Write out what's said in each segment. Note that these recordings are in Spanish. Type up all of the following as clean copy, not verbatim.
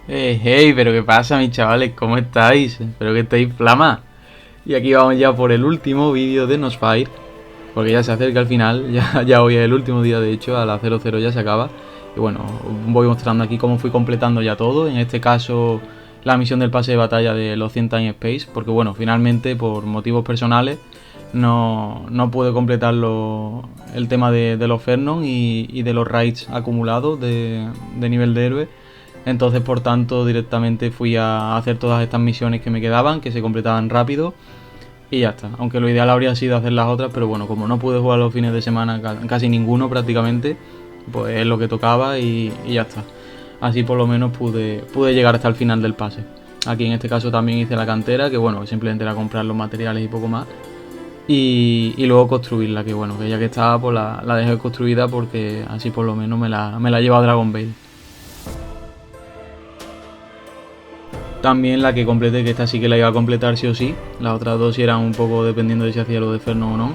Hey, pero ¿qué pasa, mis chavales? ¿Cómo estáis? Espero que estéis flama. Y aquí vamos ya por el último vídeo de Nosfire, porque ya se acerca el final, ya hoy es el último día, de hecho, a las 00 ya se acaba. Y bueno, voy mostrando aquí cómo fui completando ya todo, en este caso la misión del pase de batalla de los 100 Time Space, porque bueno, finalmente por motivos personales no pude completar el tema de los Fernon y de los raids acumulados de nivel de héroe. Entonces, por tanto, directamente fui a hacer todas estas misiones que me quedaban, que se completaban rápido, y ya está. Aunque lo ideal habría sido hacer las otras, pero bueno, como no pude jugar los fines de semana, casi ninguno prácticamente, pues es lo que tocaba y ya está. Así por lo menos pude llegar hasta el final del pase. Aquí en este caso también hice la cantera, que bueno, simplemente era comprar los materiales y poco más. Y luego construirla, que bueno, que ya que estaba, pues la dejé construida porque así por lo menos me la llevo a Dragon Ball. También la que completé, que esta sí que la iba a completar sí o sí. Las otras dos sí eran un poco dependiendo de si hacía lo de Ferno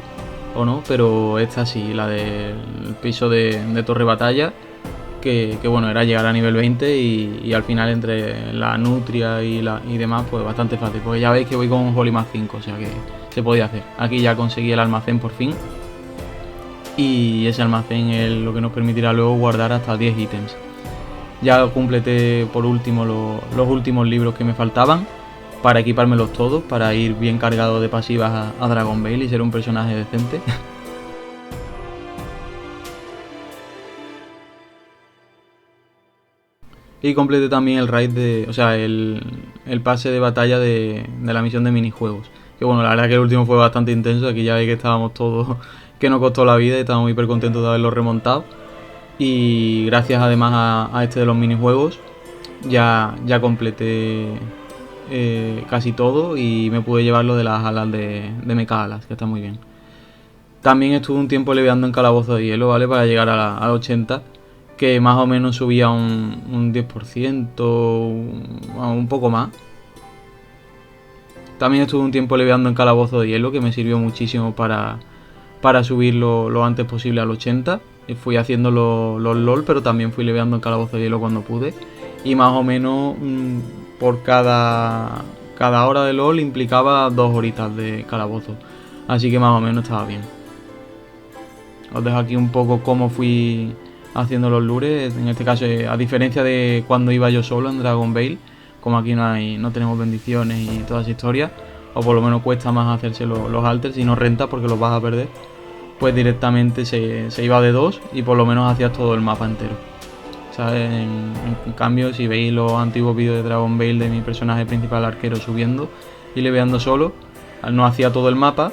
o no, pero esta sí, la del piso de Torre Batalla, que bueno, era llegar a nivel 20 y al final entre la Nutria y demás, pues bastante fácil. Porque ya veis que voy con un Holy 5, o sea que se podía hacer. Aquí ya conseguí el almacén por fin. Y ese almacén es lo que nos permitirá luego guardar hasta 10 ítems. Ya completé por último los últimos libros que me faltaban para equipármelos todos, para ir bien cargado de pasivas a Dragon Ball y ser un personaje decente. Y completé también el raid el pase de batalla de la misión de minijuegos. Que bueno, la verdad que el último fue bastante intenso, aquí ya veis que estábamos todos, que nos costó la vida y estábamos hiper contentos de haberlo remontado. Y gracias además a este de los minijuegos ya completé casi todo y me pude llevar lo de las alas de Mecha Alas, que está muy bien. También estuve un tiempo leveando en Calabozo de Hielo, ¿vale? Para llegar a 80, que más o menos subía un 10%, un poco más. También estuve un tiempo leveando en Calabozo de Hielo, que me sirvió muchísimo para subirlo lo antes posible al 80. Y fui haciendo los LOL, pero también fui leveando en Calabozo de Hielo cuando pude. Y más o menos por cada hora de LOL implicaba 2 horitas de calabozo. Así que más o menos estaba bien. Os dejo aquí un poco cómo fui haciendo los lures. En este caso, a diferencia de cuando iba yo solo en Dragon Ball, como aquí no tenemos bendiciones y toda esa historia, o por lo menos cuesta más hacerse los alters y no renta porque los vas a perder, pues directamente se iba de 2 y por lo menos hacías todo el mapa entero. ¿Sabes? En cambio, si veis los antiguos vídeos de Dragon Ball de mi personaje principal arquero subiendo y leveando solo, no hacía todo el mapa,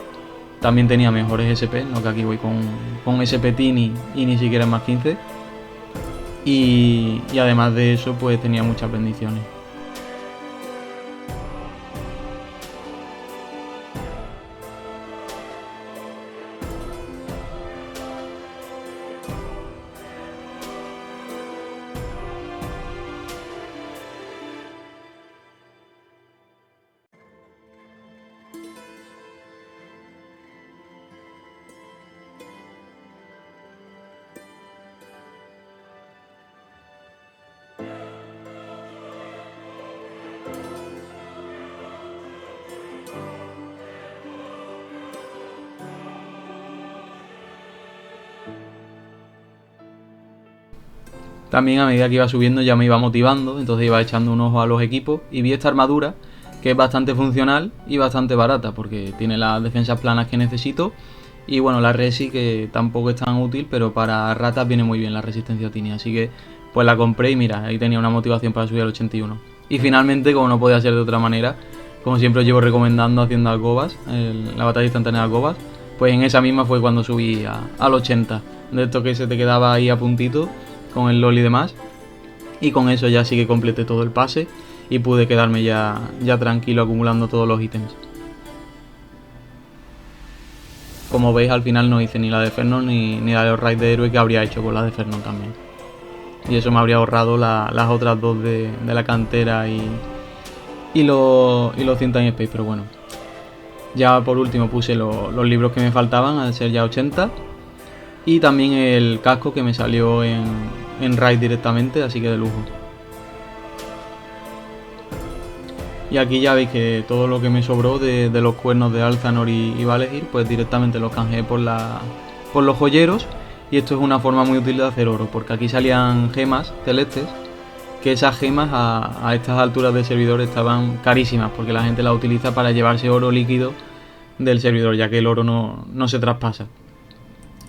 también tenía mejores SP, no que aquí voy con SP Tini y ni siquiera en más 15. Y además de eso, pues tenía muchas bendiciones. También a medida que iba subiendo ya me iba motivando, entonces iba echando un ojo a los equipos y vi esta armadura que es bastante funcional y bastante barata porque tiene las defensas planas que necesito y bueno, la resi que tampoco es tan útil, pero para ratas viene muy bien la resistencia Tini, así que pues la compré y mira, ahí tenía una motivación para subir al 81. Y finalmente, como no podía ser de otra manera, como siempre os llevo recomendando haciendo Algobas, la batalla instantánea de Algobas, pues en esa misma fue cuando subí al 80, de esto que se te quedaba ahí a puntito con el LOL y demás. Y con eso ya sí que completé todo el pase y pude quedarme ya tranquilo acumulando todos los ítems. Como veis, al final no hice ni la de Fernon ni la de los raids de héroe que habría hecho con la de Fernon también. Y eso me habría ahorrado las otras dos de la cantera y los 100 Time Space, pero bueno. Ya por último puse los libros que me faltaban al ser ya 80. Y también el casco que me salió en raid directamente, así que de lujo. Y aquí ya veis que todo lo que me sobró de los cuernos de Alzanor y Valegir, pues directamente los canjeé por los joyeros. Y esto es una forma muy útil de hacer oro, porque aquí salían gemas celestes, que esas gemas a estas alturas del servidor estaban carísimas, porque la gente las utiliza para llevarse oro líquido del servidor, ya que el oro no se traspasa.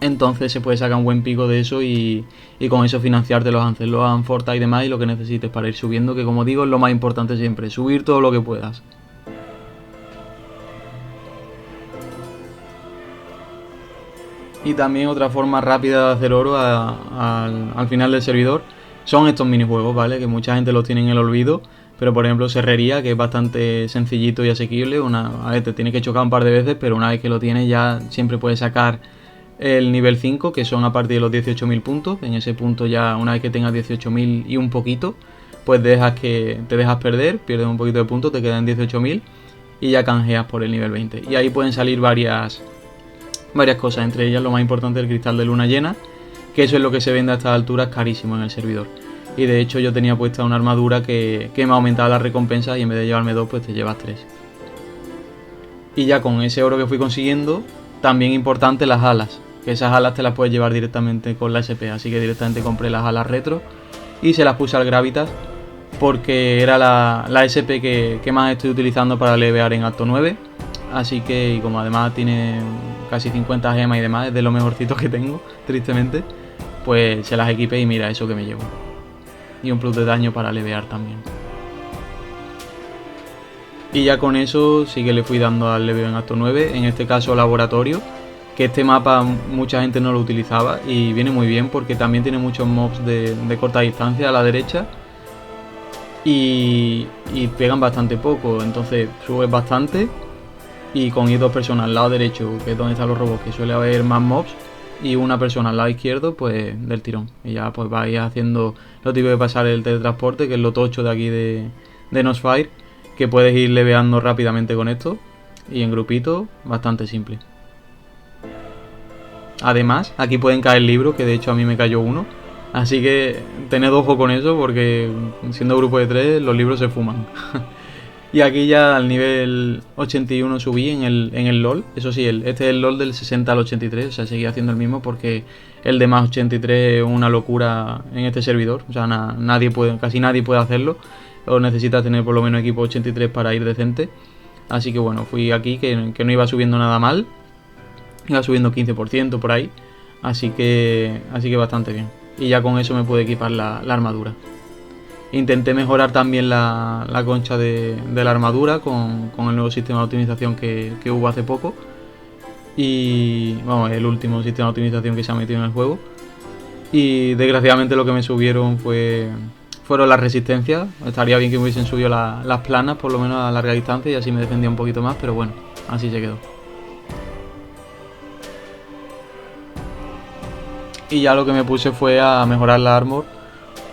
Entonces se puede sacar un buen pico de eso y con eso financiarte los Ancelos, Anforta y demás, y lo que necesites para ir subiendo, que como digo es lo más importante siempre, subir todo lo que puedas. Y también otra forma rápida de hacer oro al final del servidor son estos minijuegos, ¿vale? Que mucha gente los tiene en el olvido, pero por ejemplo Serrería, que es bastante sencillito y asequible. A ver, te tienes que chocar un par de veces, pero una vez que lo tienes ya siempre puedes sacar el nivel 5, que son a partir de los 18.000 puntos. En ese punto ya, una vez que tengas 18.000 y un poquito, pues te dejas perder, pierdes un poquito de puntos, te quedan 18.000 y ya canjeas por el nivel 20. Y ahí pueden salir varias cosas, entre ellas lo más importante el cristal de luna llena, que eso es lo que se vende a estas alturas carísimo en el servidor. Y de hecho yo tenía puesta una armadura que me aumentaba las recompensas y en vez de llevarme 2 pues te llevas 3. Y ya con ese oro que fui consiguiendo, también importante las alas, que esas alas te las puedes llevar directamente con la SP, así que directamente compré las alas retro y se las puse al Gravitas porque era la SP que más estoy utilizando para levear en alto 9. Así que, y como además tiene casi 50 gemas y demás, es de lo mejorcito que tengo, tristemente, pues se las equipé y mira eso que me llevo. Y un plus de daño para levear también. Y ya con eso sí que le fui dando al leveo en alto 9, en este caso laboratorio, que este mapa mucha gente no lo utilizaba y viene muy bien porque también tiene muchos mobs de corta distancia a la derecha y pegan bastante poco, entonces subes bastante. Y con ir 2 personas al lado derecho, que es donde están los robots, que suele haber más mobs, y una persona al lado izquierdo, pues del tirón. Y ya pues vais haciendo lo típico de pasar el teletransporte, que es lo tocho de aquí de Nosfire, que puedes ir leveando rápidamente con esto, y en grupito, bastante simple. Además, aquí pueden caer libros, que de hecho a mí me cayó uno, así que tened ojo con eso, porque siendo grupo de 3, los libros se fuman. Y aquí ya al nivel 81 subí en el LOL. Eso sí, este es el LOL del 60 al 83. O sea, seguía haciendo el mismo porque el de más 83 es una locura en este servidor. O sea, casi nadie puede hacerlo. O necesitas tener por lo menos equipo 83 para ir decente. Así que bueno, fui aquí que no iba subiendo nada mal. Iba subiendo 15% por ahí. Así que bastante bien. Y ya con eso me pude equipar la armadura. Intenté mejorar también la concha de la armadura con el nuevo sistema de optimización que hubo hace poco. Y vamos, el último sistema de optimización que se ha metido en el juego. Y desgraciadamente lo que me subieron fueron las resistencias. Estaría bien que me hubiesen subido las planas, por lo menos a larga distancia, y así me defendía un poquito más, pero bueno, así se quedó. Y ya lo que me puse fue a mejorar la armor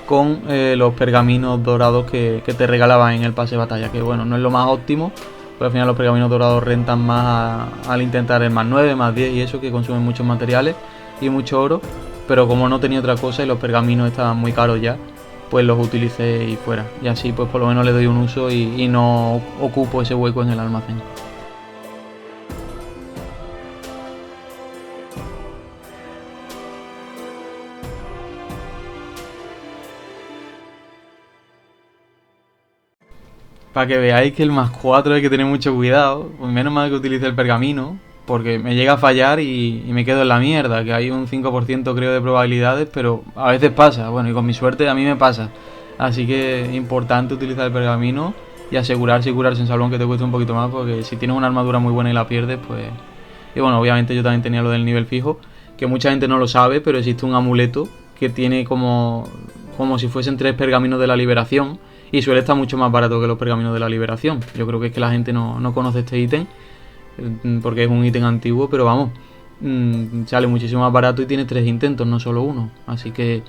con los pergaminos dorados que te regalaban en el pase de batalla, que bueno, no es lo más óptimo, pero al final los pergaminos dorados rentan más al intentar el más 9, más 10 y eso, que consumen muchos materiales y mucho oro, pero como no tenía otra cosa y los pergaminos estaban muy caros ya, pues los utilicé y fuera, y así pues por lo menos le doy un uso y no ocupo ese hueco en el almacén. Para que veáis que el más 4 hay que tener mucho cuidado, pues menos mal que utilice el pergamino, porque me llega a fallar y me quedo en la mierda, que hay un 5% creo de probabilidades, pero a veces pasa, bueno, y con mi suerte a mí me pasa. Así que es importante utilizar el pergamino y asegurarse y curarse en salón, que te cueste un poquito más, porque si tienes una armadura muy buena y la pierdes, pues... Y bueno, obviamente yo también tenía lo del nivel fijo, que mucha gente no lo sabe, pero existe un amuleto que tiene como si fuesen 3 pergaminos de la liberación, y suele estar mucho más barato que los pergaminos de la liberación. Yo creo que es que la gente no conoce este ítem, porque es un ítem antiguo, pero vamos, sale muchísimo más barato y tiene 3 intentos, no solo uno. Así que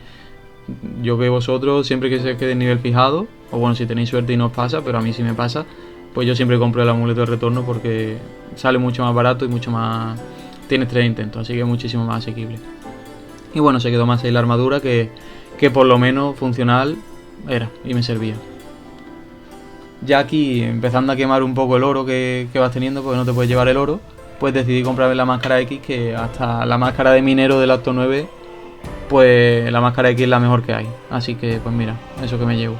yo que vosotros, siempre que se quede en nivel fijado, o bueno, si tenéis suerte y no os pasa, pero a mí sí me pasa, pues yo siempre compro el amuleto de retorno porque sale mucho más barato y mucho más... Tienes 3 intentos, así que es muchísimo más asequible. Y bueno, se quedó más ahí la armadura que por lo menos funcional era y me servía. Ya aquí, empezando a quemar un poco el oro que vas teniendo, porque no te puedes llevar el oro, pues decidí comprarme la máscara X, que hasta la máscara de minero del acto 9, pues la máscara X es la mejor que hay. Así que, pues mira, eso que me llevo.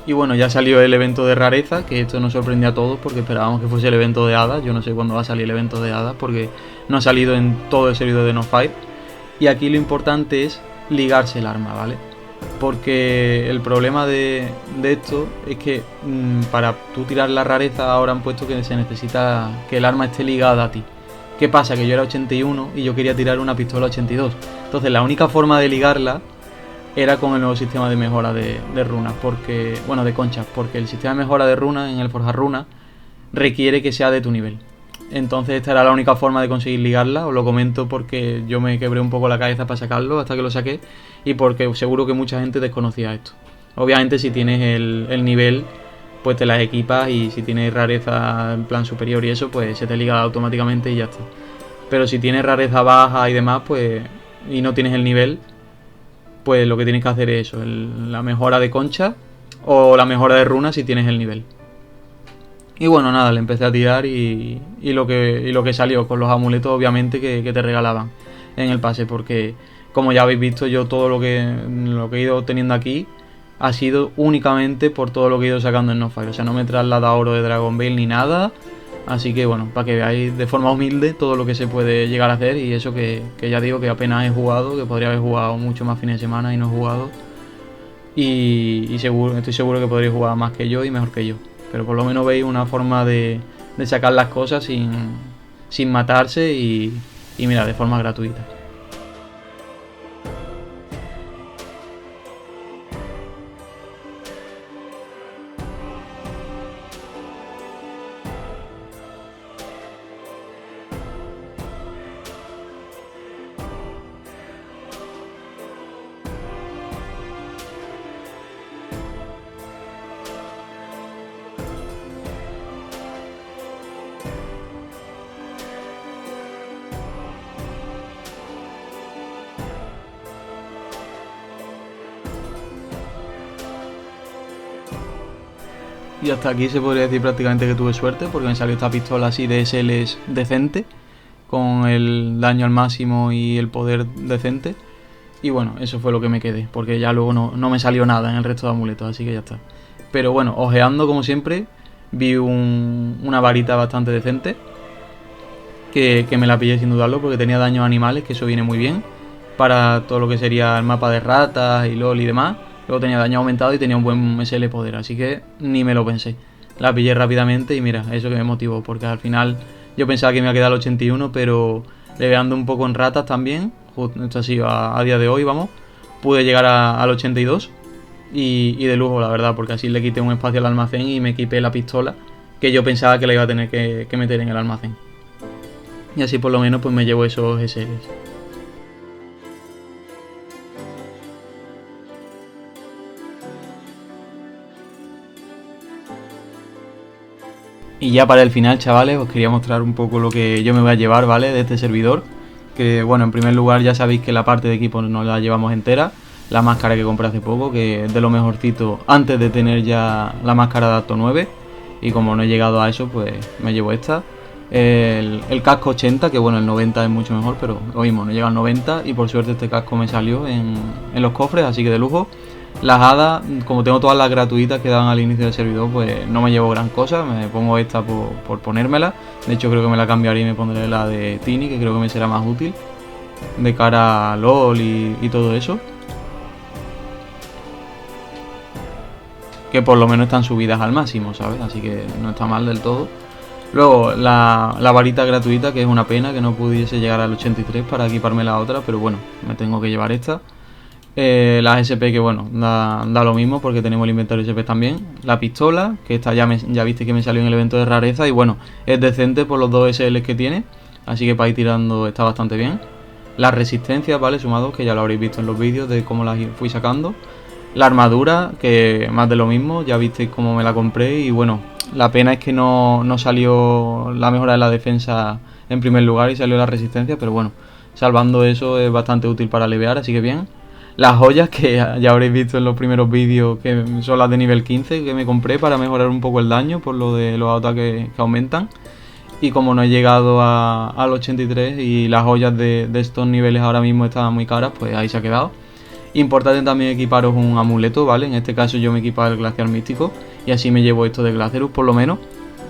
Y bueno, ya salió el evento de rareza, que esto nos sorprendió a todos porque esperábamos que fuese el evento de hadas. Yo no sé cuándo va a salir el evento de hadas porque no ha salido en todo el servidor de Nostfight. Y aquí lo importante es ligarse el arma, ¿vale? Porque el problema de esto es que para tú tirar la rareza ahora han puesto que se necesita que el arma esté ligada a ti. ¿Qué pasa? Que yo era 81 y yo quería tirar una pistola 82. Entonces la única forma de ligarla era con el nuevo sistema de mejora de runas, porque, bueno, de conchas, porque el sistema de mejora de runas en el Forjar Runas requiere que sea de tu nivel. Entonces esta era la única forma de conseguir ligarla, os lo comento porque yo me quebré un poco la cabeza para sacarlo hasta que lo saqué y porque seguro que mucha gente desconocía esto. Obviamente si tienes el nivel, pues te las equipas y si tienes rareza en plan superior y eso, pues se te liga automáticamente y ya está. Pero si tienes rareza baja y demás, pues y no tienes el nivel, pues lo que tienes que hacer es eso, la mejora de concha o la mejora de runas si tienes el nivel. Y bueno, nada, le empecé a tirar y lo que salió con los amuletos obviamente que te regalaban en el pase, porque como ya habéis visto yo todo lo que he ido teniendo aquí ha sido únicamente por todo lo que he ido sacando en Nostfight, o sea, no me traslada oro de Dragon Veil ni nada, así que bueno, para que veáis de forma humilde todo lo que se puede llegar a hacer y eso que ya digo que apenas he jugado, que podría haber jugado mucho más fines de semana y no he jugado y estoy seguro que podréis jugar más que yo y mejor que yo. Pero por lo menos veis una forma de sacar las cosas sin matarse y mira, de forma gratuita. Y hasta aquí se podría decir prácticamente que tuve suerte, porque me salió esta pistola así de SLs decente, con el daño al máximo y el poder decente. Y bueno, eso fue lo que me quedé, porque ya luego no me salió nada en el resto de amuletos, así que ya está. Pero bueno, ojeando como siempre, vi una varita bastante decente, que me la pillé sin dudarlo, porque tenía daños a animales, que eso viene muy bien, para todo lo que sería el mapa de ratas y LOL y demás. Luego tenía daño aumentado y tenía un buen SL poder, así que ni me lo pensé. La pillé rápidamente y mira, eso que me motivó, porque al final yo pensaba que me iba a quedar al 81, pero leveando un poco en ratas también, esto ha sido a día de hoy, vamos, pude llegar al 82 y de lujo, la verdad, porque así le quité un espacio al almacén y me equipé la pistola, que yo pensaba que la iba a tener que meter en el almacén. Y así por lo menos pues me llevo esos SLs. Y ya para el final, chavales, os quería mostrar un poco lo que yo me voy a llevar, ¿vale? De este servidor. Que bueno, en primer lugar ya sabéis que la parte de equipo nos la llevamos entera. La máscara que compré hace poco, que es de lo mejorcito antes de tener ya la máscara de acto 9. Y como no he llegado a eso, pues me llevo esta. El casco 80, que bueno, el 90 es mucho mejor, pero lo mismo, no llega al 90. Y por suerte este casco me salió en los cofres, así que de lujo. Las hadas, como tengo todas las gratuitas que dan al inicio del servidor, pues no me llevo gran cosa, me pongo esta por ponérmela. De hecho creo que me la cambiaré y me pondré la de Tini, que creo que me será más útil de cara a LOL y todo eso. Que por lo menos están subidas al máximo, ¿sabes? Así que no está mal del todo. Luego la varita gratuita, que es una pena que no pudiese llegar al 83 para equiparme la otra, pero bueno, me tengo que llevar esta. Las SP, que bueno, da lo mismo porque tenemos el inventario SP también. La pistola, que esta ya viste que me salió en el evento de rareza y bueno, es decente por los 2 SL que tiene, así que para ir tirando está bastante bien. Las resistencias, ¿vale? Sumados, que ya lo habréis visto en los vídeos de cómo las fui sacando. La armadura, que más de lo mismo, ya visteis cómo me la compré y bueno, la pena es que no salió la mejora de la defensa en primer lugar y salió la resistencia, pero bueno, salvando eso es bastante útil para levear, así que bien. Las joyas que ya habréis visto en los primeros vídeos, que son las de nivel 15, que me compré para mejorar un poco el daño por lo de los ataques que aumentan. Y como no he llegado al 83 y las joyas de estos niveles ahora mismo estaban muy caras, pues ahí se ha quedado. Importante también equiparos un amuleto, ¿vale? En este caso yo me he equipado el glaciar místico y así me llevo esto de Glacerus por lo menos.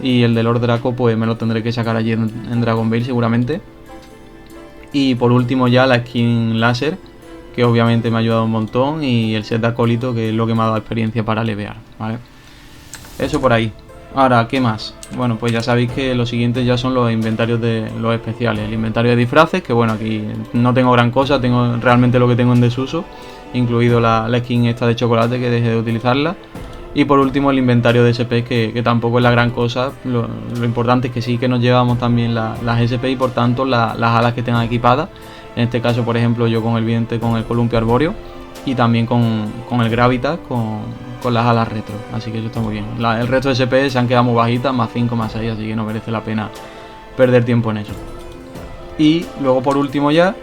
Y el de Lord Draco pues me lo tendré que sacar allí en Dragonvale seguramente. Y por último ya la skin láser, que obviamente me ha ayudado un montón, y el set de acólito, que es lo que me ha dado experiencia para levear, ¿vale? Eso por ahí. Ahora, ¿qué más? Bueno, pues ya sabéis que los siguientes ya son los inventarios de los especiales. El inventario de disfraces, que bueno, aquí no tengo gran cosa, tengo realmente lo que tengo en desuso, incluido la skin esta de chocolate que dejé de utilizarla. Y por último el inventario de SP, que tampoco es la gran cosa. Lo importante es que sí que nos llevamos también las SP y por tanto las alas que tengan equipadas. En este caso, por ejemplo, yo con el vidente con el columpio arbóreo y también con el gravitas con las alas retro, así que eso está muy bien. El resto de SP se han quedado muy bajitas, más 5, más 6, así que no merece la pena perder tiempo en eso. Y luego por último ya,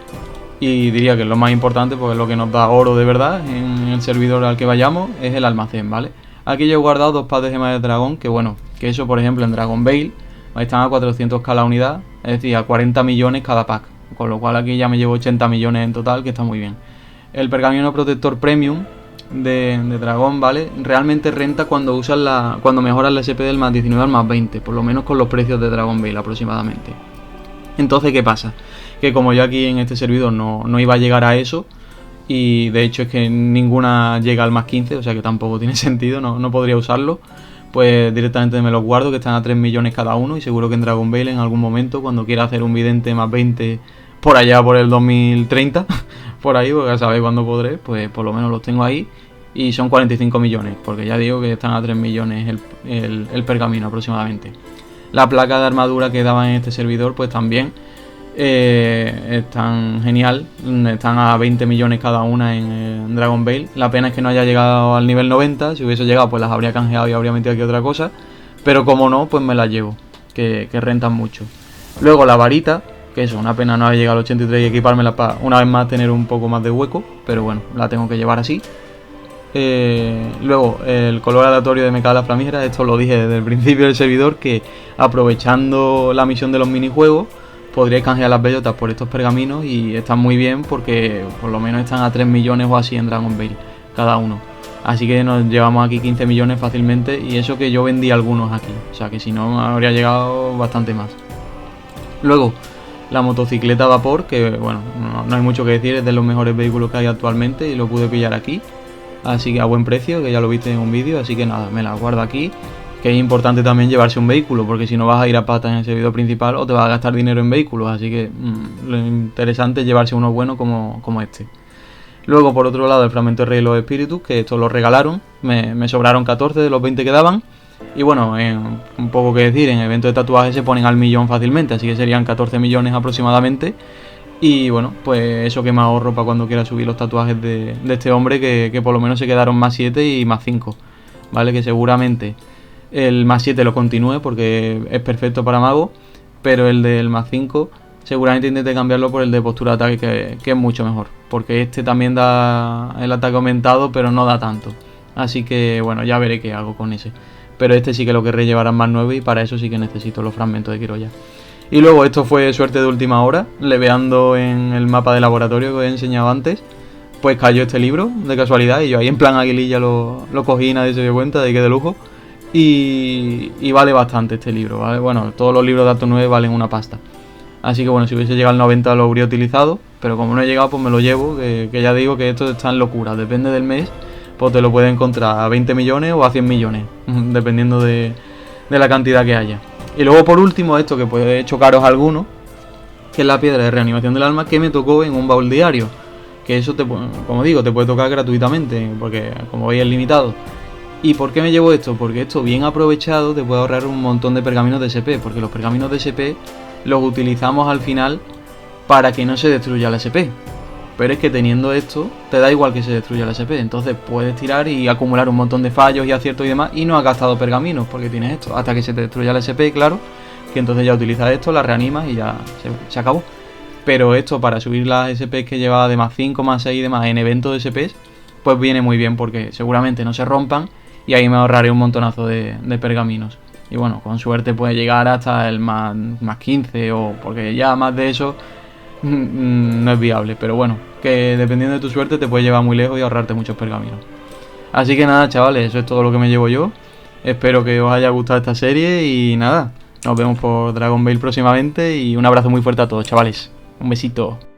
y diría que es lo más importante porque es lo que nos da oro de verdad en el servidor al que vayamos, es el almacén, ¿vale? Aquí yo he guardado 2 packs de gemas de dragón, que bueno, que eso por ejemplo en Dragonvale están a 400k la unidad, es decir, a 40 millones cada pack, con lo cual aquí ya me llevo 80 millones en total, que está muy bien. El pergamino protector premium de dragón, ¿vale? Realmente renta cuando cuando mejoras la SP del más 19 al más 20, por lo menos con los precios de Dragonvale aproximadamente. Entonces, ¿qué pasa? Que como yo aquí en este servidor no iba a llegar a eso, y de hecho es que ninguna llega al más 15, o sea que tampoco tiene sentido, no podría usarlo, pues directamente me los guardo, que están a 3 millones cada uno, y seguro que en Dragonvale en algún momento, cuando quiera hacer un vidente más 20 por allá por el 2030, por ahí, porque ya sabéis cuándo podré, pues por lo menos los tengo ahí. Y son 45 millones, porque ya digo que están a 3 millones el pergamino aproximadamente. La placa de armadura que daban en este servidor pues también están genial, están a 20 millones cada una en Dragonvale. La pena es que no haya llegado al nivel 90, si hubiese llegado pues las habría canjeado y habría metido aquí otra cosa, pero como no, pues me las llevo, que rentan mucho. Luego la varita, que eso, una pena no haber llegado al 83 y equipármela para una vez más tener un poco más de hueco, pero bueno, la tengo que llevar así. Luego el color aleatorio de Mecala Flamígera, esto lo dije desde el principio del servidor, que aprovechando la misión de los minijuegos podríais canjear las bellotas por estos pergaminos y están muy bien porque por lo menos están a 3 millones o así en Dragonvale cada uno, así que nos llevamos aquí 15 millones fácilmente, y eso que yo vendí algunos aquí, o sea que si no habría llegado bastante más. Luego la motocicleta a vapor, que bueno, no hay mucho que decir, es de los mejores vehículos que hay actualmente y lo pude pillar aquí, así que a buen precio, que ya lo viste en un vídeo, así que nada, me la guardo aquí, que es importante también llevarse un vehículo, porque si no vas a ir a pata en el servidor principal o te vas a gastar dinero en vehículos, así que lo interesante es llevarse uno bueno como este. Luego por otro lado el fragmento de rey y los espíritus, que estos los regalaron, me sobraron 14 de los 20 que daban, y bueno, un poco que decir, en eventos de tatuajes se ponen al millón fácilmente, así que serían 14 millones aproximadamente. Y bueno, pues eso que me ahorro para cuando quiera subir los tatuajes de este hombre, que por lo menos se quedaron más 7 y más 5, ¿vale? Que seguramente el más 7 lo continúe porque es perfecto para mago, pero el del más 5 seguramente intente cambiarlo por el de postura de ataque, que es mucho mejor, porque este también da el ataque aumentado, pero no da tanto. Así que bueno, ya veré qué hago con ese. Pero este sí que lo querré llevar a más 9 y para eso sí que necesito los fragmentos de Quiroya. Y luego esto fue suerte de última hora, leveando en el mapa de laboratorio que os he enseñado antes, pues cayó este libro de casualidad y yo ahí en plan aguililla lo cogí y nadie se dio cuenta de que de lujo. Y vale bastante este libro, ¿vale? Bueno, todos los libros de Acto 9 valen una pasta. Así que bueno, si hubiese llegado al 90 lo habría utilizado, pero como no he llegado pues me lo llevo, que ya digo que esto está en locura, depende del mes, pues te lo puedes encontrar a 20 millones o a 100 millones, dependiendo de la cantidad que haya. Y luego por último esto que puede chocaros a alguno, que es la piedra de reanimación del alma, que me tocó en un baúl diario, que eso como digo, te puede tocar gratuitamente, porque como veis es limitado. ¿Y por qué me llevo esto? Porque esto bien aprovechado te puede ahorrar un montón de pergaminos de SP, porque los pergaminos de SP los utilizamos al final para que no se destruya la SP. Pero es que teniendo esto, te da igual que se destruya la SP, entonces puedes tirar y acumular un montón de fallos y aciertos y demás, y no has gastado pergaminos porque tienes esto, hasta que se te destruya la SP, claro, que entonces ya utilizas esto, la reanimas y ya se acabó. Pero esto para subir las SPs que lleva de más 5, más 6 y demás en eventos de SPs, pues viene muy bien porque seguramente no se rompan y ahí me ahorraré un montonazo de pergaminos. Y bueno, con suerte puede llegar hasta el más 15 o porque ya más de eso no es viable. Pero bueno, que dependiendo de tu suerte te puede llevar muy lejos y ahorrarte muchos pergaminos. Así que nada, chavales, eso es todo lo que me llevo yo. Espero que os haya gustado esta serie y nada, nos vemos por Dragon Ball próximamente y un abrazo muy fuerte a todos, chavales. Un besito.